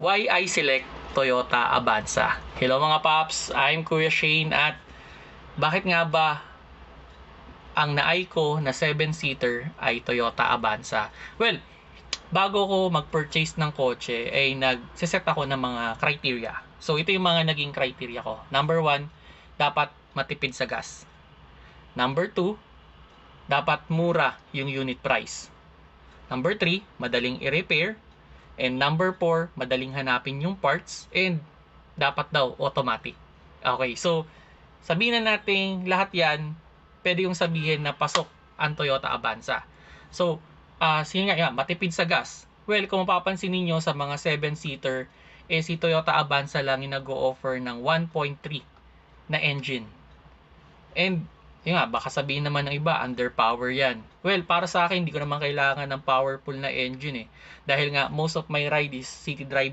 Why I select Toyota Avanza? Hello mga paps, I'm Kuya Shane at bakit nga ba ang naay ko na 7-seater ay Toyota Avanza? Well, bago ko mag-purchase ng kotse ay nagsiset ako ng mga criteria. So ito yung mga naging criteria ko. Number 1, dapat matipid sa gas. Number 2, dapat mura yung unit price. Number 3, madaling i-repair. And number 4, madaling hanapin yung parts and dapat daw automatic. Okay, so sabihin na natin lahat yan, pwede yung sabihin na pasok ang Toyota Avanza. So, sige nga, matipid sa gas. Well, kung mapapansin niyo sa mga 7-seater, si Toyota Avanza lang yung nag-o-offer ng 1.3 na engine. And yun nga, baka sabihin naman ng iba, underpower yan. Well, para sa akin, hindi ko naman kailangan ng powerful na engine eh. Dahil nga, most of my ride is city drive